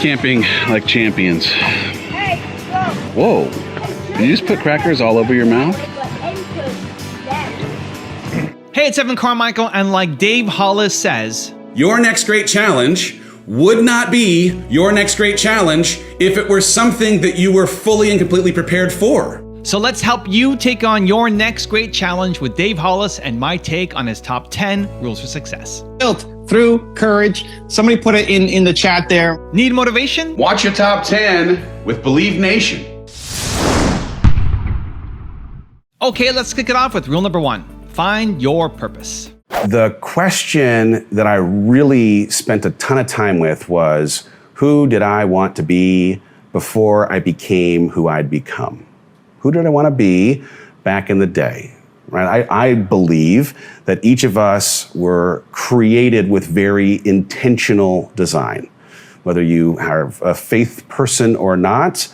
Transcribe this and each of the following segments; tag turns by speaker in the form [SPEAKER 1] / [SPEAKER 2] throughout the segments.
[SPEAKER 1] Camping like champions. Whoa, did you just put crackers all over your mouth?
[SPEAKER 2] Hey, it's Evan Carmichael, and like Dave Hollis says,
[SPEAKER 3] your next great challenge would not be your next great challenge if it were something that you were fully and completely prepared for.
[SPEAKER 2] So let's help you take on your next great challenge with Dave Hollis and my take on his top 10 rules for success.
[SPEAKER 4] Built through courage. Somebody put it in the chat there.
[SPEAKER 2] Need motivation?
[SPEAKER 1] Watch your top 10 with Believe Nation.
[SPEAKER 2] Okay, let's kick it off with rule number 1. Find your purpose.
[SPEAKER 5] The question that I really spent a ton of time with was, who did I want to be before I became who I'd become? Who did I want to be back in the day? Right? I believe that each of us were created with very intentional design. Whether you are a faith person or not,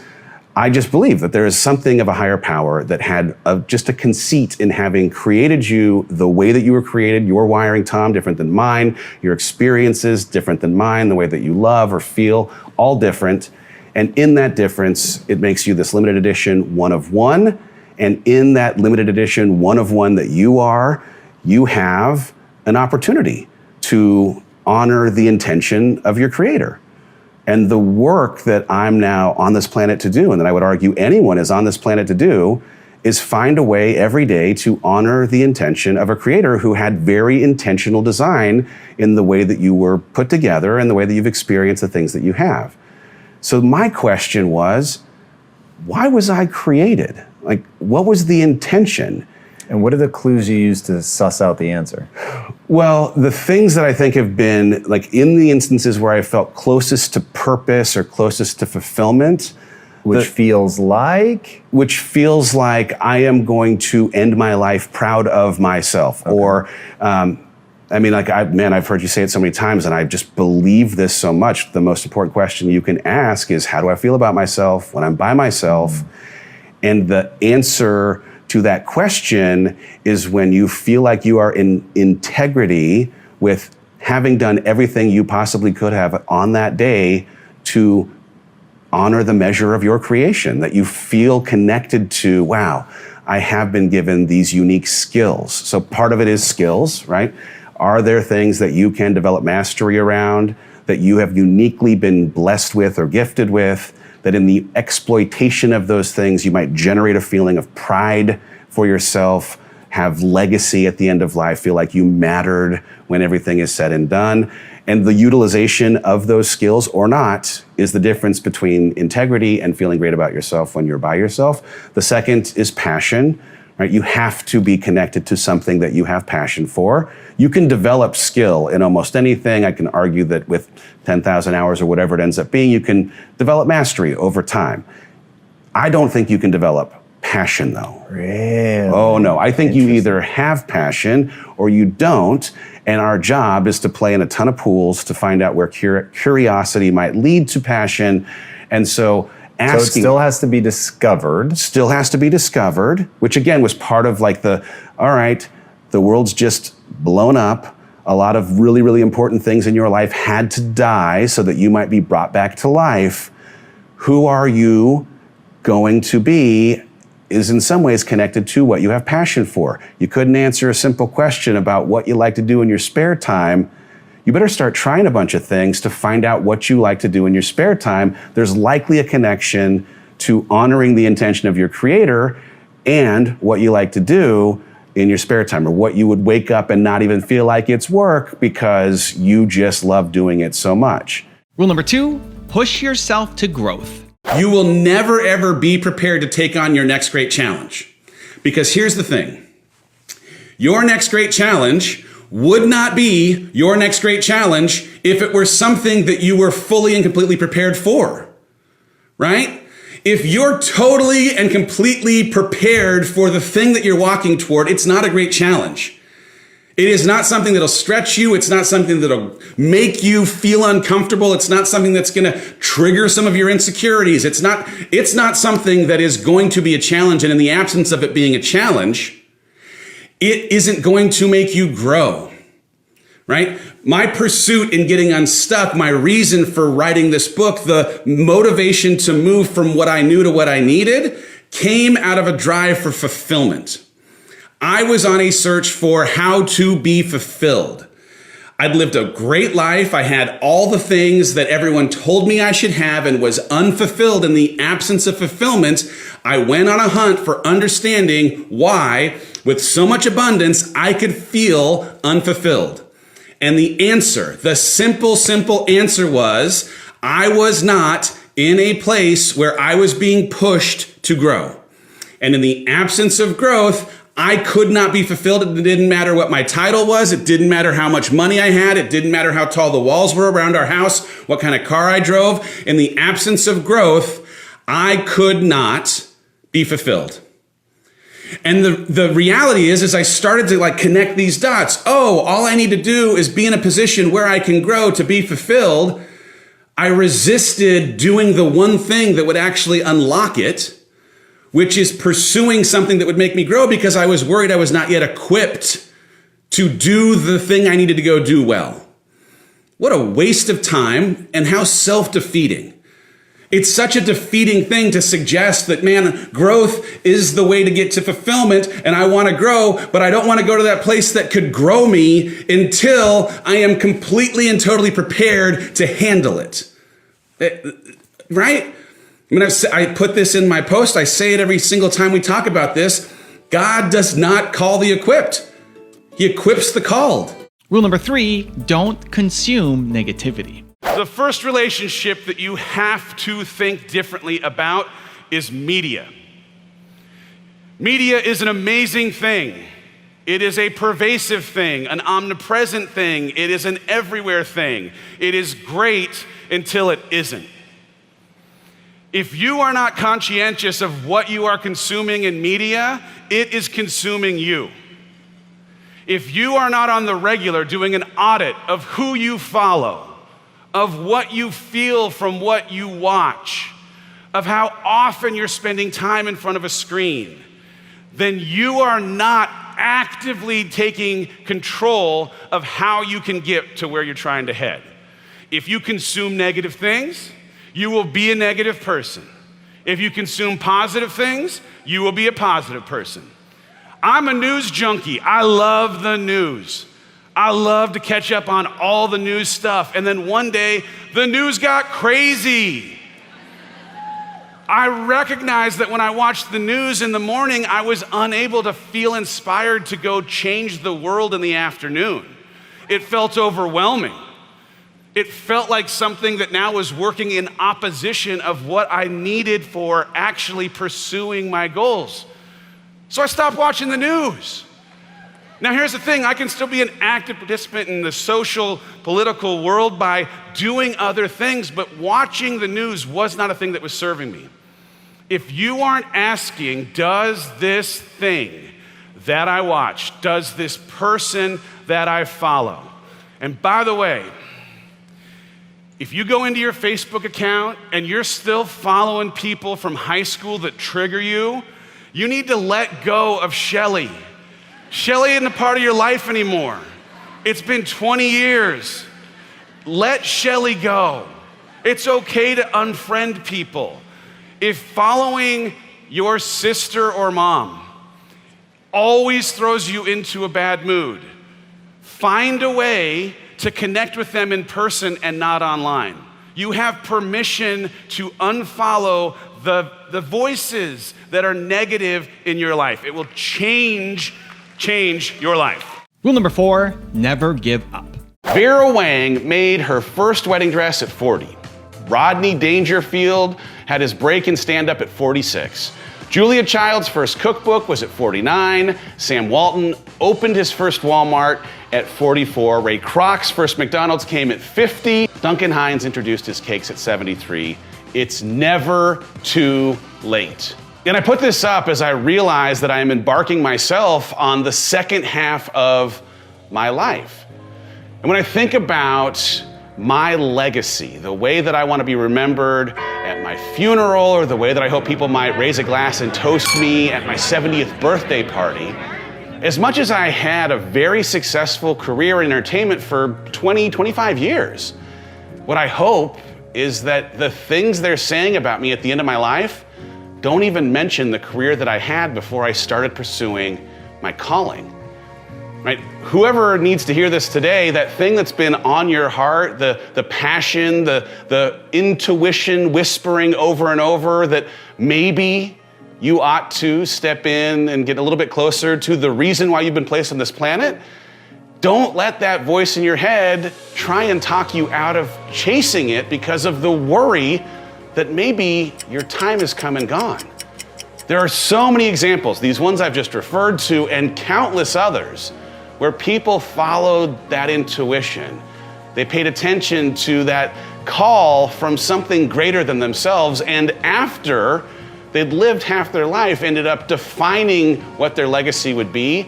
[SPEAKER 5] I just believe that there is something of a higher power that had just a conceit in having created you the way that you were created, your wiring, Tom, different than mine, your experiences different than mine, the way that you love or feel, all different. And in that difference, it makes you this limited edition one of one. And in that limited edition one of one that you are, you have an opportunity to honor the intention of your creator. And the work that I'm now on this planet to do, and that I would argue anyone is on this planet to do, is find a way every day to honor the intention of a creator who had very intentional design in the way that you were put together and the way that you've experienced the things that you have. So my question was, why was I created? Like, what was the intention?
[SPEAKER 6] And what are the clues you use to suss out the answer?
[SPEAKER 5] Well, the things that I think have been, like in the instances where I felt closest to purpose or closest to fulfillment.
[SPEAKER 6] Which feels like?
[SPEAKER 5] Which feels like I am going to end my life proud of myself. Okay. Or, I've heard you say it so many times and I just believe this so much. The most important question you can ask is, how do I feel about myself when I'm by myself? Mm-hmm. And the answer to that question is when you feel like you are in integrity with having done everything you possibly could have on that day to honor the measure of your creation, that you feel connected to, wow, I have been given these unique skills. So part of it is skills, right? Are there things that you can develop mastery around, that you have uniquely been blessed with or gifted with, that in the exploitation of those things, you might generate a feeling of pride for yourself, have legacy at the end of life, feel like you mattered when everything is said and done. And the utilization of those skills or not is the difference between integrity and feeling great about yourself when you're by yourself. The second is passion, right? You have to be connected to something that you have passion for. You can develop skill in almost anything. I can argue that with 10,000 hours or whatever it ends up being, you can develop mastery over time. I don't think you can develop passion though.
[SPEAKER 6] Really?
[SPEAKER 5] Oh no, I think you either have passion or you don't. And our job is to play in a ton of pools to find out where curiosity might lead to passion. And so asking.
[SPEAKER 6] So it still has to be discovered.
[SPEAKER 5] Still has to be discovered, which again was part of like all right, the world's just blown up. A lot of really, really important things in your life had to die so that you might be brought back to life. Who are you going to be is in some ways connected to what you have passion for. You couldn't answer a simple question about what you like to do in your spare time. You better start trying a bunch of things to find out what you like to do in your spare time. There's likely a connection to honoring the intention of your creator and what you like to do in your spare time, or what you would wake up and not even feel like it's work because you just love doing it so much.
[SPEAKER 2] Rule number 2, push yourself to growth.
[SPEAKER 3] You will never, ever be prepared to take on your next great challenge. Because here's the thing. Your next great challenge would not be your next great challenge if it were something that you were fully and completely prepared for, right? If you're totally and completely prepared for the thing that you're walking toward, it's not a great challenge. It is not something that'll stretch you. It's not something that'll make you feel uncomfortable. It's not something that's going to trigger some of your insecurities. It's not something that is going to be a challenge. And in the absence of it being a challenge, it isn't going to make you grow, right? My pursuit in getting unstuck, my reason for writing this book, the motivation to move from what I knew to what I needed came out of a drive for fulfillment. I was on a search for how to be fulfilled. I'd lived a great life. I had all the things that everyone told me I should have and was unfulfilled. In the absence of fulfillment, I went on a hunt for understanding why, with so much abundance, I could feel unfulfilled. And the answer, the simple answer was, I was not in a place where I was being pushed to grow. And in the absence of growth, I could not be fulfilled. It didn't matter what my title was. It didn't matter how much money I had. It didn't matter how tall the walls were around our house, what kind of car I drove. In the absence of growth, I could not be fulfilled. And the reality is I started to connect these dots. Oh, all I need to do is be in a position where I can grow to be fulfilled. I resisted doing the one thing that would actually unlock it, which is pursuing something that would make me grow, because I was worried I was not yet equipped to do the thing I needed to go do well. What a waste of time, and how self-defeating. It's such a defeating thing to suggest that, man, growth is the way to get to fulfillment, and I want to grow, but I don't want to go to that place that could grow me until I am completely and totally prepared to handle it. Right? I mean, I put this in my post. I say it every single time we talk about this. God does not call the equipped. He equips the called.
[SPEAKER 2] Rule number 3, don't consume negativity.
[SPEAKER 3] The first relationship that you have to think differently about is media. Media is an amazing thing. It is a pervasive thing, an omnipresent thing. It is an everywhere thing. It is great until it isn't. If you are not conscientious of what you are consuming in media, it is consuming you. If you are not on the regular doing an audit of who you follow, of what you feel from what you watch, of how often you're spending time in front of a screen, then you are not actively taking control of how you can get to where you're trying to head. If you consume negative things, you will be a negative person. If you consume positive things, you will be a positive person. I'm a news junkie. I love the news. I love to catch up on all the news stuff. And then one day, the news got crazy. I recognized that when I watched the news in the morning, I was unable to feel inspired to go change the world in the afternoon. It felt overwhelming. It felt like something that now was working in opposition of what I needed for actually pursuing my goals. So I stopped watching the news. Now here's the thing, I can still be an active participant in the social, political world by doing other things, but watching the news was not a thing that was serving me. If you aren't asking, does this thing that I watch, does this person that I follow? And by the way, if you go into your Facebook account and you're still following people from high school that trigger you, you need to let go of Shelly. Shelly isn't a part of your life anymore. It's been 20 years. Let Shelly go. It's okay to unfriend people. If following your sister or mom always throws you into a bad mood, find a way to connect with them in person and not online. You have permission to unfollow the voices that are negative in your life. It will change your life.
[SPEAKER 2] Rule number 4, never give up.
[SPEAKER 1] Vera Wang made her first wedding dress at 40. Rodney Dangerfield had his break in stand-up at 46. Julia Child's first cookbook was at 49. Sam Walton opened his first Walmart at 44. Ray Kroc's first McDonald's came at 50. Duncan Hines introduced his cakes at 73. It's never too late. And I put this up as I realized that I am embarking myself on the second half of my life. And when I think about my legacy, the way that I want to be remembered at my funeral, or the way that I hope people might raise a glass and toast me at my 70th birthday party, As much as I had a very successful career in entertainment for 20, 25 years, what I hope is that the things they're saying about me at the end of my life don't even mention the career that I had before I started pursuing my calling. Right? Whoever needs to hear this today, that thing that's been on your heart, the passion, the intuition whispering over and over that maybe you ought to step in and get a little bit closer to the reason why you've been placed on this planet, don't let that voice in your head try and talk you out of chasing it because of the worry that maybe your time has come and gone. There are so many examples, these ones I've just referred to, and countless others, where people followed that intuition. They paid attention to that call from something greater than themselves, and after they'd lived half their life, ended up defining what their legacy would be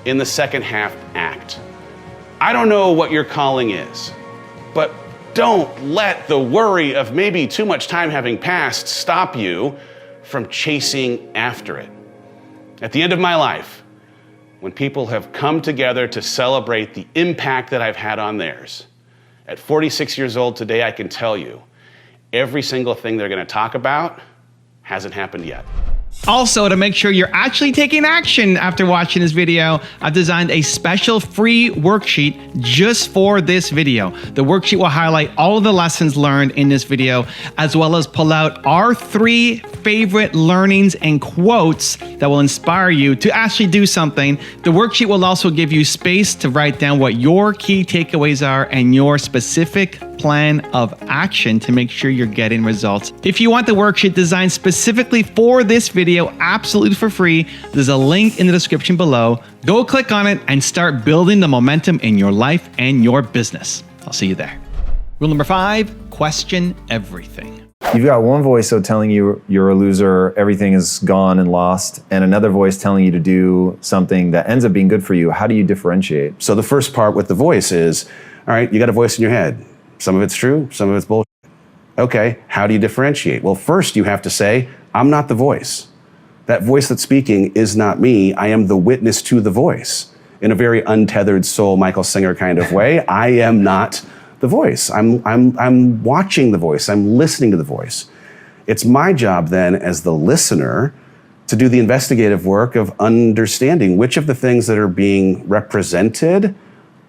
[SPEAKER 1] in the second half act. I don't know what your calling is, but don't let the worry of maybe too much time having passed stop you from chasing after it. At the end of my life, when people have come together to celebrate the impact that I've had on theirs, at 46 years old today, I can tell you, every single thing they're going to talk about hasn't happened yet.
[SPEAKER 2] Also, to make sure you're actually taking action after watching this video, I've designed a special free worksheet just for this video. The worksheet will highlight all of the lessons learned in this video, as well as pull out our 3 favorite learnings and quotes that will inspire you to actually do something. The worksheet will also give you space to write down what your key takeaways are and your specific plan of action to make sure you're getting results. If you want the worksheet designed specifically for this video, absolutely for free, there's a link in the description below. Go click on it and start building the momentum in your life and your business. I'll see you there. Rule number 5, question everything.
[SPEAKER 6] You've got one voice telling you you're a loser, everything is gone and lost, and another voice telling you to do something that ends up being good for you. How do you differentiate?
[SPEAKER 5] So the first part with the voice is, all right, you got a voice in your head. Some of it's true, some of it's bullshit. Okay, how do you differentiate? Well, first you have to say, I'm not the voice. That voice that's speaking is not me. I am the witness to the voice. In a very untethered soul, Michael Singer kind of way, I am not the voice. I'm watching the voice. I'm listening to the voice. It's my job then as the listener to do the investigative work of understanding which of the things that are being represented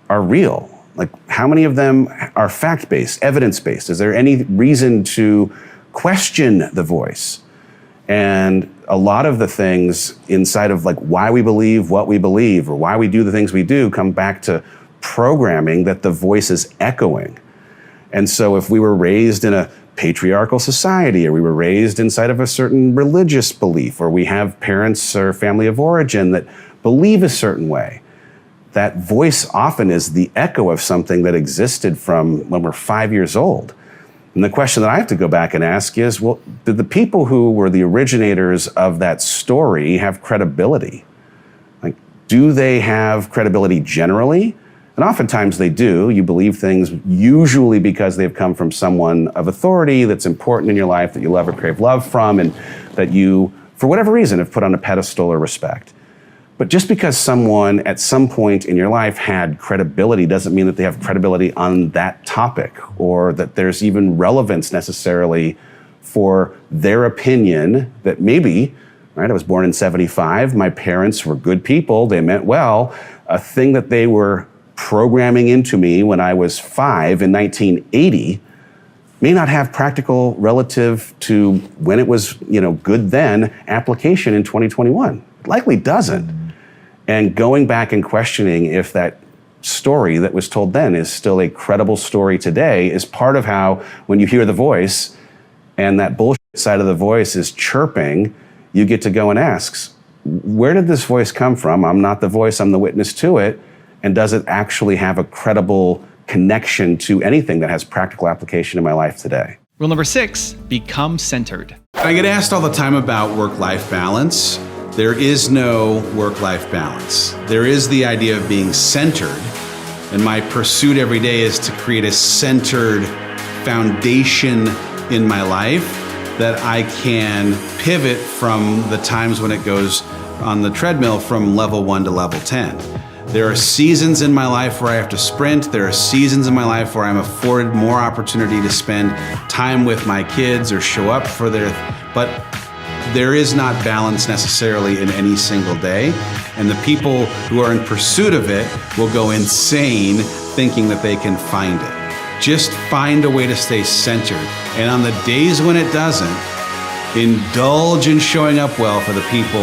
[SPEAKER 5] are real. Like, how many of them are fact-based, evidence-based? Is there any reason to question the voice? And a lot of the things inside of like why we believe what we believe or why we do the things we do come back to programming that the voice is echoing. And so if we were raised in a patriarchal society, or we were raised inside of a certain religious belief, or we have parents or family of origin that believe a certain way, that voice often is the echo of something that existed from when we're 5 years old. And the question that I have to go back and ask is, well, did the people who were the originators of that story have credibility? Like, do they have credibility generally? And oftentimes they do. You believe things usually because they've come from someone of authority that's important in your life, that you love or crave love from, and that you, for whatever reason, have put on a pedestal or respect. But just because someone at some point in your life had credibility doesn't mean that they have credibility on that topic, or that there's even relevance necessarily for their opinion that maybe, right, I was born in 75, my parents were good people, they meant well, a thing that they were programming into me when I was 5 in 1980 may not have practical relative to when it was, good then, application in 2021. It likely doesn't. And going back and questioning if that story that was told then is still a credible story today is part of how, when you hear the voice and that bullshit side of the voice is chirping, you get to go and ask, where did this voice come from? I'm not the voice, I'm the witness to it. And does it actually have a credible connection to anything that has practical application in my life today?
[SPEAKER 2] Rule number 6, become centered.
[SPEAKER 3] I get asked all the time about work-life balance. There is no work-life balance. There is the idea of being centered, and my pursuit every day is to create a centered foundation in my life that I can pivot from the times when it goes on the treadmill from level 1 to level 10. There are seasons in my life where I have to sprint. There are seasons in my life where I'm afforded more opportunity to spend time with my kids or show up for but there is not balance necessarily in any single day. And the people who are in pursuit of it will go insane thinking that they can find it. Just find a way to stay centered. And on the days when it doesn't, indulge in showing up well for the people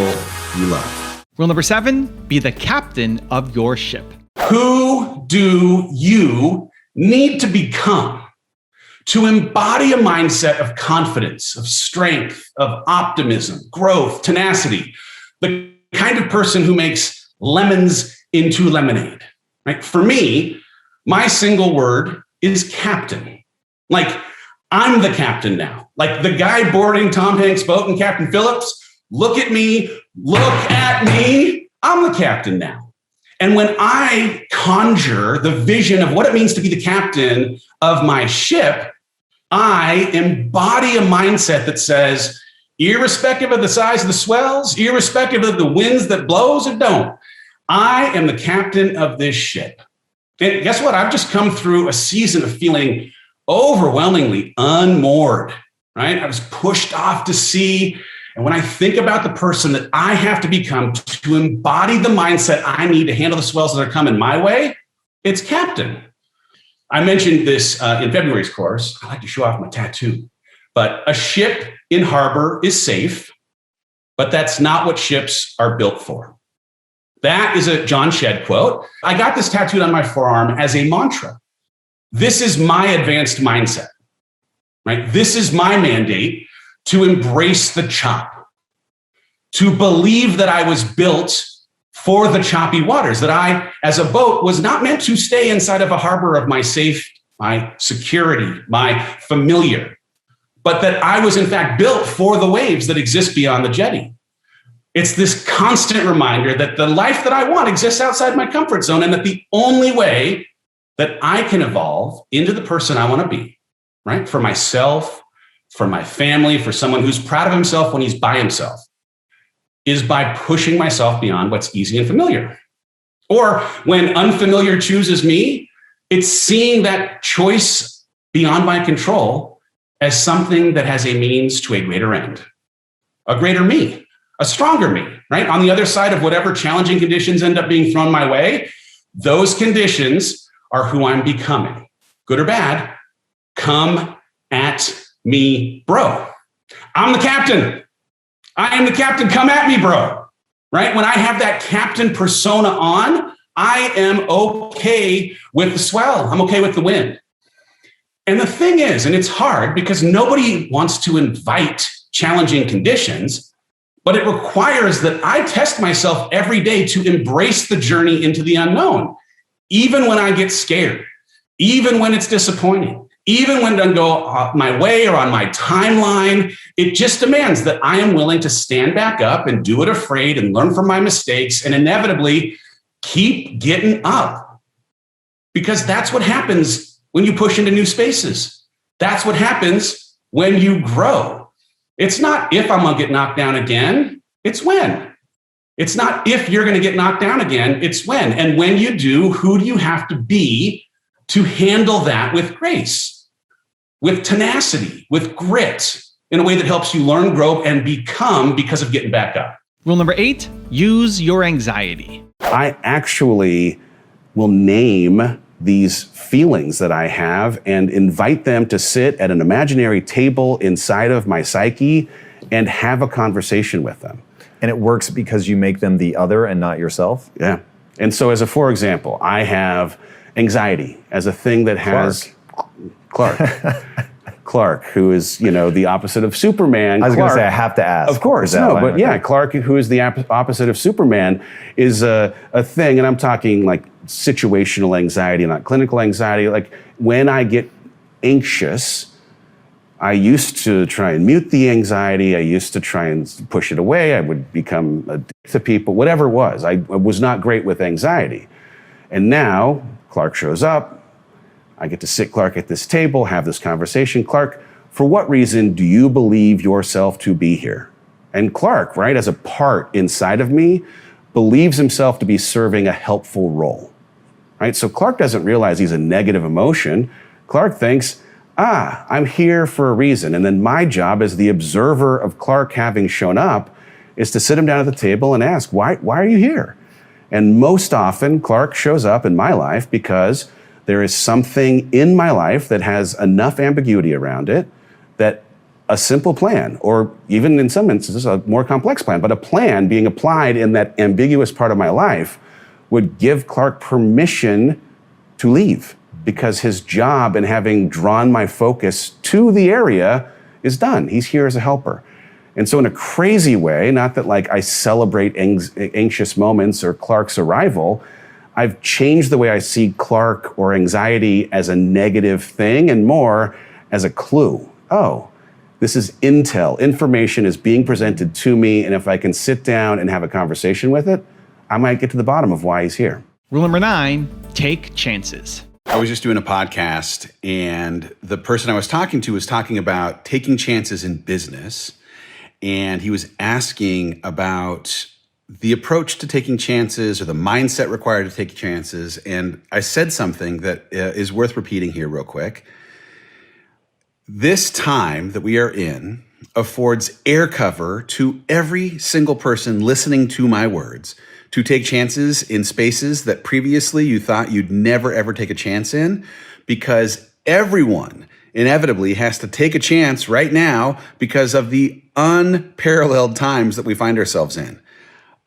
[SPEAKER 3] you love.
[SPEAKER 2] Rule number 7, be the captain of your ship.
[SPEAKER 3] Who do you need to become to embody a mindset of confidence, of strength, of optimism, growth, tenacity, the kind of person who makes lemons into lemonade, right? For me, my single word is captain. Like, I'm the captain now. Like the guy boarding Tom Hanks' boat in Captain Phillips, look at me, I'm the captain now. And when I conjure the vision of what it means to be the captain of my ship, I embody a mindset that says, irrespective of the size of the swells, irrespective of the winds that blows or don't, I am the captain of this ship. And guess what? I've just come through a season of feeling overwhelmingly unmoored, right? I was pushed off to sea. And when I think about the person that I have to become to embody the mindset I need to handle the swells that are coming my way, it's captain. I mentioned this in February's course. I like to show off my tattoo. But a ship in harbor is safe, but that's not what ships are built for. That is a John Shedd quote. I got this tattooed on my forearm as a mantra. This is my advanced mindset, right? This is my mandate to embrace the chop, to believe that I was built for the choppy waters, that I, as a boat, was not meant to stay inside of a harbor of my safe, my security, my familiar, but that I was in fact built for the waves that exist beyond the jetty. It's this constant reminder that the life that I want exists outside my comfort zone, and that the only way that I can evolve into the person I want to be, right? For myself, for my family, for someone who's proud of himself when he's by himself, is by pushing myself beyond what's easy and familiar. Or when unfamiliar chooses me, it's seeing that choice beyond my control as something that has a means to a greater end, a greater me, a stronger me, right? On the other side of whatever challenging conditions end up being thrown my way, those conditions are who I'm becoming. Good or bad, come at me, bro. I'm the captain. I am the captain. Come at me, bro. Right? When I have that captain persona on, I am okay with the swell. I'm okay with the wind. And the thing is, and it's hard because nobody wants to invite challenging conditions, but it requires that I test myself every day to embrace the journey into the unknown, even when I get scared, even when it's disappointing, even when it doesn't go my way or on my timeline. It just demands that I am willing to stand back up and do it afraid and learn from my mistakes and inevitably keep getting up. Because that's what happens when you push into new spaces. That's what happens when you grow. It's not if I'm going to get knocked down again, it's when. It's not if you're going to get knocked down again, it's when. And when you do, who do you have to be to handle that with grace, with tenacity, with grit, in a way that helps you learn, grow, and become because of getting back up?
[SPEAKER 2] Rule number 8, use your anxiety.
[SPEAKER 5] I actually will name these feelings that I have and invite them to sit at an imaginary table inside of my psyche and have a conversation with them.
[SPEAKER 6] And it works because you make them the other and not yourself?
[SPEAKER 5] Yeah. And so for example, I have anxiety as a thing that has Clark, who is, the opposite of Superman.
[SPEAKER 6] I was going to say, I have to ask.
[SPEAKER 5] Of course, no, but yeah, Clark, who is the opposite of Superman, is a thing, and I'm talking like situational anxiety, not clinical anxiety. Like when I get anxious, I used to try and mute the anxiety. I used to try and push it away. I would become a dick to people, whatever it was. I was not great with anxiety. And now Clark shows up. I get to sit Clark at this table, have this conversation. Clark, for what reason do you believe yourself to be here? And Clark, right, as a part inside of me, believes himself to be serving a helpful role, right? So Clark doesn't realize he's a negative emotion. Clark thinks, I'm here for a reason. And then my job as the observer of Clark having shown up is to sit him down at the table and ask, why are you here? And most often, Clark shows up in my life because there is something in my life that has enough ambiguity around it that a simple plan, or even in some instances, a more complex plan, but a plan being applied in that ambiguous part of my life would give Clark permission to leave, because his job in having drawn my focus to the area is done. He's here as a helper. And so in a crazy way, not that like I celebrate anxious moments or Clark's arrival, I've changed the way I see Clark or anxiety as a negative thing and more as a clue. Oh, this is intel. Information is being presented to me, and if I can sit down and have a conversation with it, I might get to the bottom of why he's here.
[SPEAKER 2] Rule number 9, take chances.
[SPEAKER 1] I was just doing a podcast, and the person I was talking to was talking about taking chances in business. And he was asking about the approach to taking chances or the mindset required to take chances. And I said something that is worth repeating here real quick. This time that we are in affords air cover to every single person listening to my words to take chances in spaces that previously you thought you'd never ever take a chance in, because everyone inevitably has to take a chance right now because of the unparalleled times that we find ourselves in.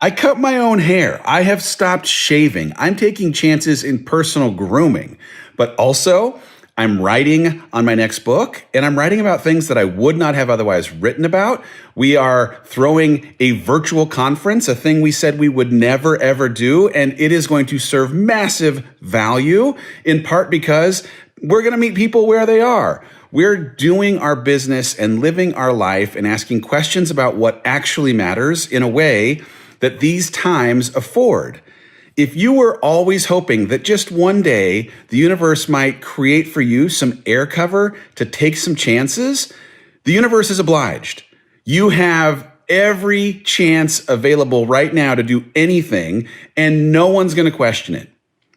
[SPEAKER 1] I cut my own hair. I have stopped shaving. I'm taking chances in personal grooming, but also I'm writing on my next book, and I'm writing about things that I would not have otherwise written about. We are throwing a virtual conference, a thing we said we would never, ever do, and it is going to serve massive value, in part because we're going to meet people where they are. We're doing our business and living our life and asking questions about what actually matters in a way that these times afford. If you were always hoping that just one day the universe might create for you some air cover to take some chances, the universe is obliged. You have every chance available right now to do anything, and no one's going to question it.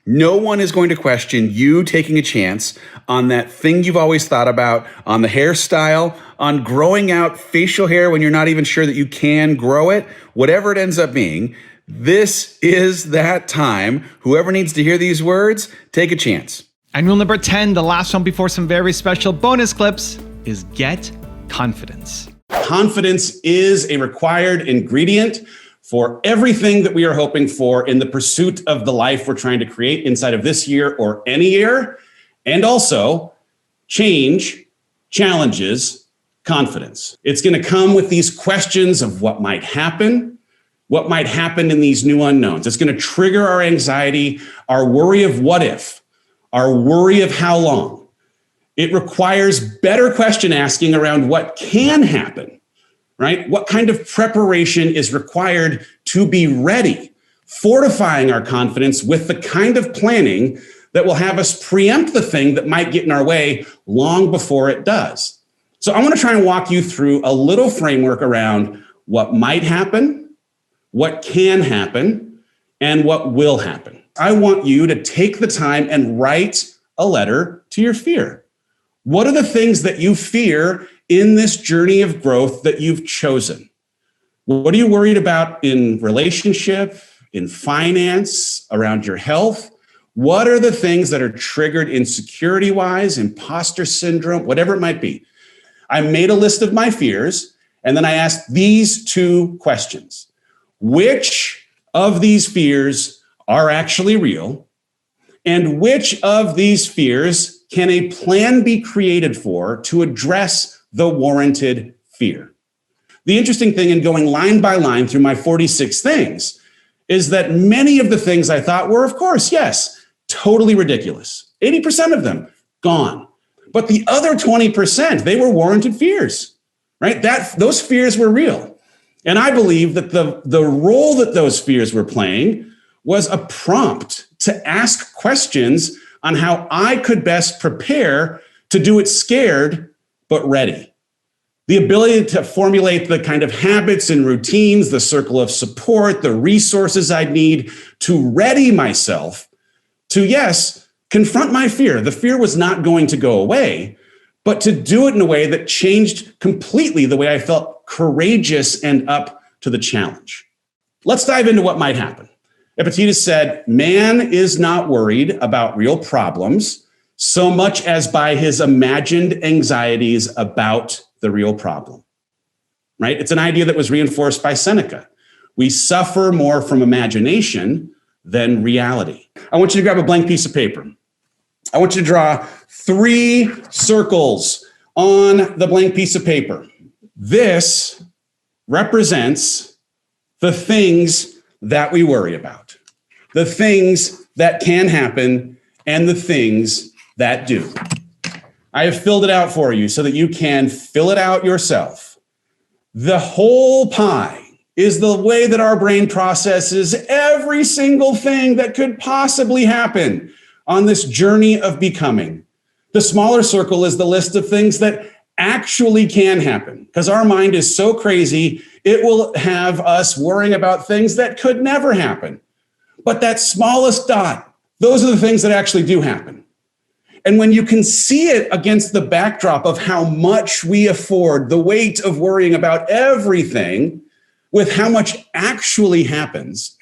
[SPEAKER 1] No one is going to question you taking a chance on that thing you've always thought about, on the hairstyle, on growing out facial hair when you're not even sure that you can grow it, whatever it ends up being. This is that time. Whoever needs to hear these words, take a chance.
[SPEAKER 2] And rule number 10, the last one before some very special bonus clips, is get confidence.
[SPEAKER 3] Confidence is a required ingredient for everything that we are hoping for in the pursuit of the life we're trying to create inside of this year or any year. And also, change challenges confidence. It's going to come with these questions of what might happen in these new unknowns. It's going to trigger our anxiety, our worry of what if, our worry of how long. It requires better question asking around what can happen, right? What kind of preparation is required to be ready, fortifying our confidence with the kind of planning that will have us preempt the thing that might get in our way long before it does. So I want to try and walk you through a little framework around what might happen, what can happen, and what will happen. I want you to take the time and write a letter to your fear. What are the things that you fear in this journey of growth that you've chosen? What are you worried about in relationship, in finance, around your health? What are the things that are triggered insecurity-wise, imposter syndrome, whatever it might be? I made a list of my fears, and then I asked these 2 questions. Which of these fears are actually real? And which of these fears can a plan be created for to address the warranted fear? The interesting thing in going line by line through my 46 things is that many of the things I thought were, of course, yes, totally ridiculous. 80% of them gone. But the other 20%, they were warranted fears, right? Those fears were real. And I believe that the role that those fears were playing was a prompt to ask questions on how I could best prepare to do it scared but ready. the ability to formulate the kind of habits and routines, the circle of support, the resources I'd need to ready myself to, yes, confront my fear. The fear was not going to go away, but to do it in a way that changed completely the way I felt courageous and up to the challenge. Let's dive into what might happen. Epictetus said, man is not worried about real problems so much as by his imagined anxieties about the real problem, right? It's an idea that was reinforced by Seneca. We suffer more from imagination than reality. I want you to grab a blank piece of paper. I want you to draw 3 circles on the blank piece of paper. This represents the things that we worry about, the things that can happen, and the things that do. I have filled it out for you so that you can fill it out yourself. The whole pie is the way that our brain processes every single thing that could possibly happen on this journey of becoming. The smaller circle is the list of things that actually can happen, because our mind is so crazy, it will have us worrying about things that could never happen. But that smallest dot, those are the things that actually do happen. And when you can see it against the backdrop of how much we afford, the weight of worrying about everything, with how much actually happens,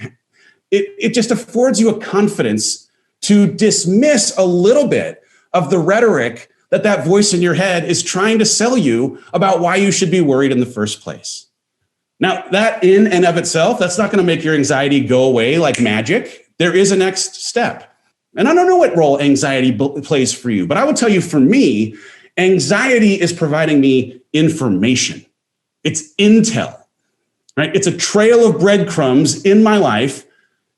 [SPEAKER 3] it just affords you a confidence to dismiss a little bit of the rhetoric that voice in your head is trying to sell you about why you should be worried in the first place. Now, that in and of itself, that's not going to make your anxiety go away like magic. There is a next step. And I don't know what role anxiety plays for you, but I will tell you, for me, anxiety is providing me information. It's intel, right? It's a trail of breadcrumbs in my life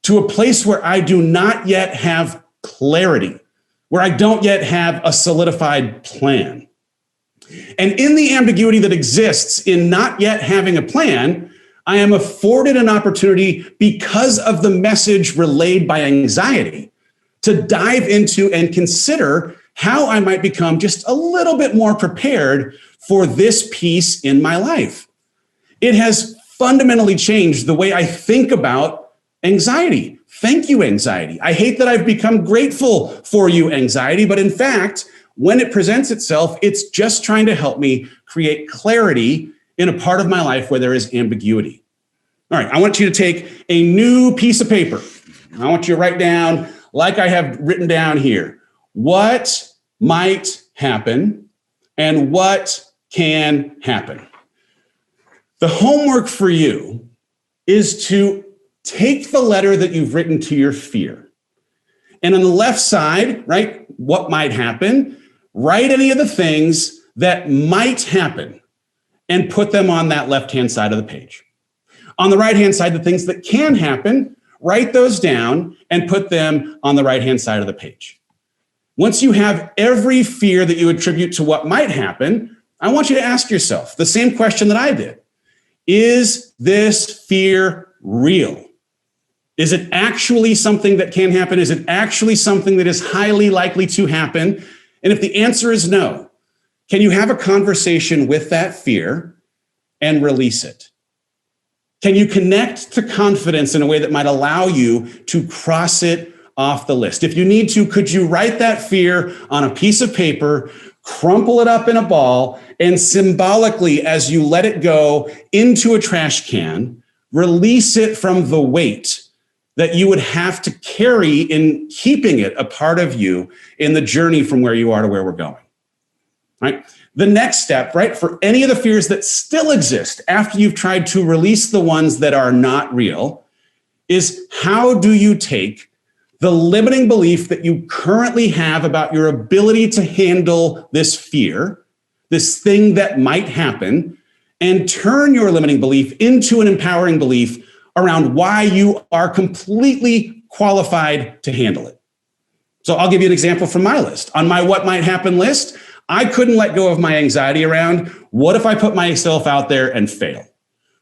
[SPEAKER 3] to a place where I do not yet have clarity, where I don't yet have a solidified plan. And in the ambiguity that exists in not yet having a plan, I am afforded an opportunity, because of the message relayed by anxiety, to dive into and consider how I might become just a little bit more prepared for this piece in my life. It has fundamentally changed the way I think about anxiety. Thank you, anxiety. I hate that I've become grateful for you, anxiety, but in fact, when it presents itself, it's just trying to help me create clarity in a part of my life where there is ambiguity. All right, I want you to take a new piece of paper. I want you to write down, like I have written down here, what might happen and what can happen. The homework for you is to take the letter that you've written to your fear. And on the left side, right, what might happen, write any of the things that might happen and put them on that left-hand side of the page. On the right-hand side, the things that can happen, write those down and put them on the right-hand side of the page. Once you have every fear that you attribute to what might happen, I want you to ask yourself the same question that I did. Is this fear real? Is it actually something that can happen? Is it actually something that is highly likely to happen? And if the answer is no, can you have a conversation with that fear and release it? Can you connect to confidence in a way that might allow you to cross it off the list? If you need to, could you write that fear on a piece of paper, crumple it up in a ball, and symbolically, as you let it go into a trash can, release it from the weight that you would have to carry in keeping it a part of you in the journey from where you are to where we're going, right? The next step, right, for any of the fears that still exist after you've tried to release the ones that are not real, is how do you take the limiting belief that you currently have about your ability to handle this fear, this thing that might happen, and turn your limiting belief into an empowering belief around why you are completely qualified to handle it. So I'll give you an example from my list. On my what might happen list, I couldn't let go of my anxiety around, what if I put myself out there and fail,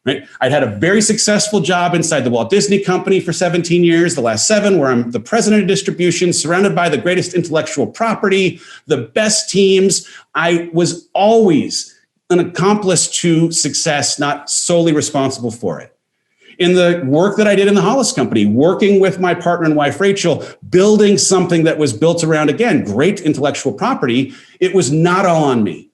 [SPEAKER 3] right? I'd had a very successful job inside the Walt Disney Company for 17 years, the last 7, where I'm the president of distribution, surrounded by the greatest intellectual property, the best teams. I was always an accomplice to success, not solely responsible for it. In the work that I did in the HOLLIS'S company, working with my partner and wife, Rachel, building something that was built around, again, great intellectual property, it was not all on me.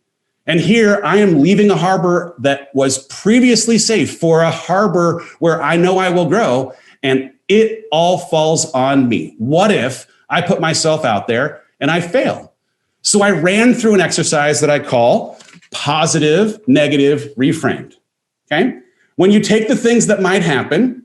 [SPEAKER 3] And here I am leaving a harbor that was previously safe for a harbor where I know I will grow, and it all falls on me. What if I put myself out there and I fail? So I ran through an exercise that I call positive, negative, reframed, okay? When you take the things that might happen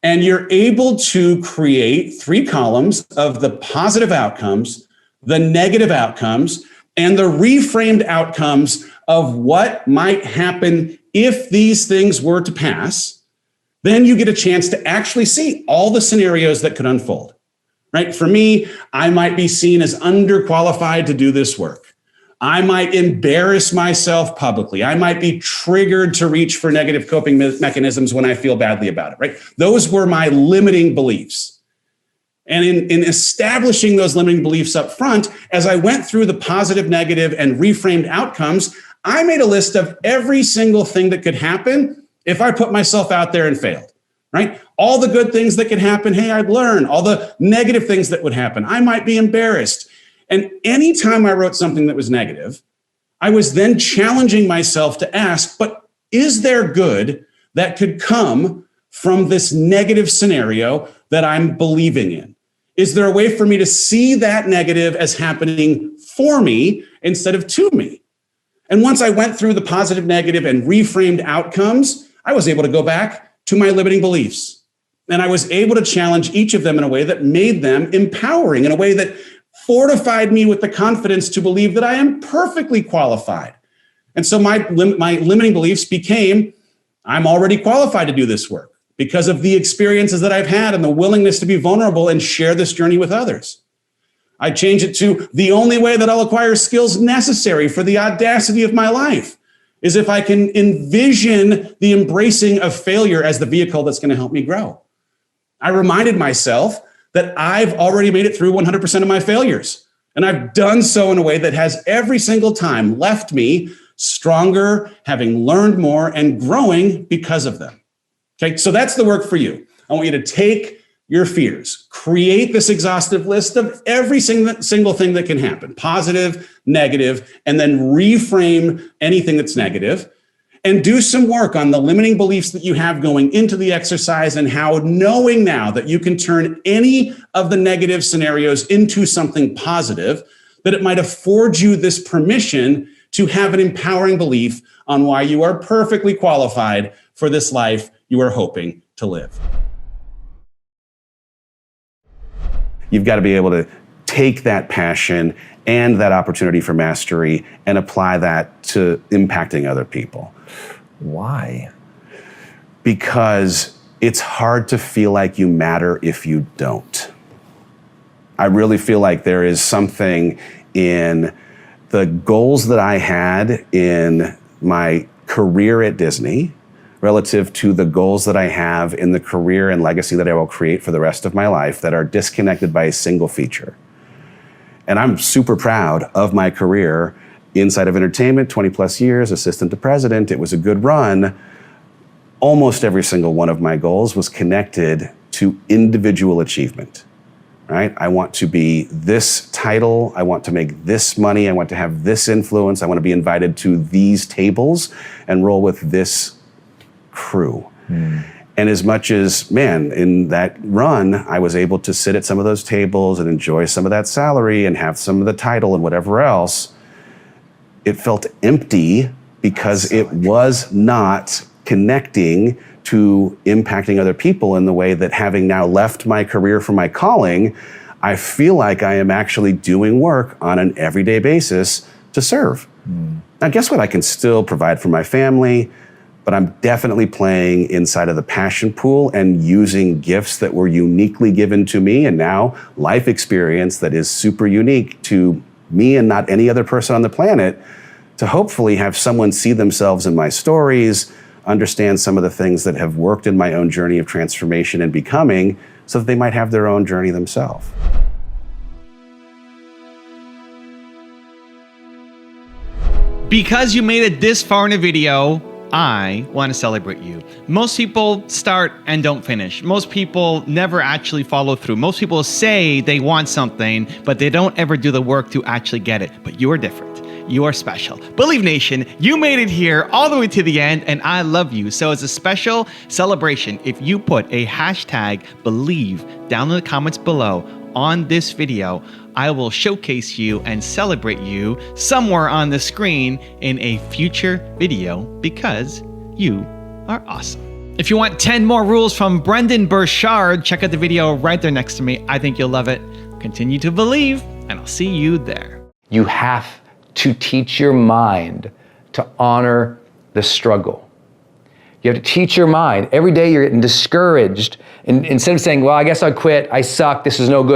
[SPEAKER 3] and you're able to create 3 columns of the positive outcomes, the negative outcomes, and the reframed outcomes of what might happen if these things were to pass, then you get a chance to actually see all the scenarios that could unfold, right? For me, I might be seen as underqualified to do this work. I might embarrass myself publicly. I might be triggered to reach for negative coping mechanisms when I feel badly about it, right? Those were my limiting beliefs. And in establishing those limiting beliefs up front, as I went through the positive, negative, and reframed outcomes, I made a list of every single thing that could happen if I put myself out there and failed, right? All the good things that could happen, hey, I'd learn. All the negative things that would happen, I might be embarrassed. And anytime I wrote something that was negative, I was then challenging myself to ask, but is there good that could come from this negative scenario that I'm believing in? Is there a way for me to see that negative as happening for me instead of to me? And once I went through the positive, negative, and reframed outcomes, I was able to go back to my limiting beliefs. And I was able to challenge each of them in a way that made them empowering, in a way that fortified me with the confidence to believe that I am perfectly qualified. And so my limiting beliefs became, I'm already qualified to do this work because of the experiences that I've had and the willingness to be vulnerable and share this journey with others. I changed it to, the only way that I'll acquire skills necessary for the audacity of my life is if I can envision the embracing of failure as the vehicle that's going to help me grow. I reminded myself that I've already made it through 100% of my failures. And I've done so in a way that has every single time left me stronger, having learned more, and growing because of them. Okay, so that's the work for you. I want you to take your fears, create this exhaustive list of every single thing that can happen, positive, negative, and then reframe anything that's negative. And do some work on the limiting beliefs that you have going into the exercise and how knowing now that you can turn any of the negative scenarios into something positive, that it might afford you this permission to have an empowering belief on why you are perfectly qualified for this life you are hoping to live.
[SPEAKER 5] You've got to be able to take that passion and that opportunity for mastery and apply that to impacting other people.
[SPEAKER 6] Why?
[SPEAKER 5] Because it's hard to feel like you matter if you don't. I really feel like there is something in the goals that I had in my career at Disney relative to the goals that I have in the career and legacy that I will create for the rest of my life that are disconnected by a single feature. And I'm super proud of my career inside of entertainment, 20 plus years, assistant to president. It was a good run. Almost every single one of my goals was connected to individual achievement, right? I want to be this title. I want to make this money. I want to have this influence. I want to be invited to these tables and roll with this crew. And as much as, man, in that run, I was able to sit at some of those tables and enjoy some of that salary and have some of the title and whatever else, it felt empty because it was not connecting to impacting other people in the way that, having now left my career for my calling, I feel like I am actually doing work on an everyday basis to serve. Now, guess what? I can still provide for my family, but I'm definitely playing inside of the passion pool and using gifts that were uniquely given to me and now life experience that is super unique to me and not any other person on the planet, to hopefully have someone see themselves in my stories, understand some of the things that have worked in my own journey of transformation and becoming, so that they might have their own journey themselves.
[SPEAKER 2] Because you made it this far in a video, I want to celebrate you. Most people start and don't finish. Most people never actually follow through. Most people say they want something, but they don't ever do the work to actually get it. But you are different. You are special. Believe Nation, you made it here all the way to the end, and I love you. So as a special celebration, if you put a hashtag believe down in the comments below on this video, I will showcase you and celebrate you somewhere on the screen in a future video because you are awesome. If you want 10 more rules from Brendan Burchard, check out the video right there next to me. I think you'll love it. Continue to believe, and I'll see you there.
[SPEAKER 7] You have to teach your mind to honor the struggle. You have to teach your mind. Every day you're getting discouraged. And instead of saying, well, I guess I'll quit, I suck, this is no good,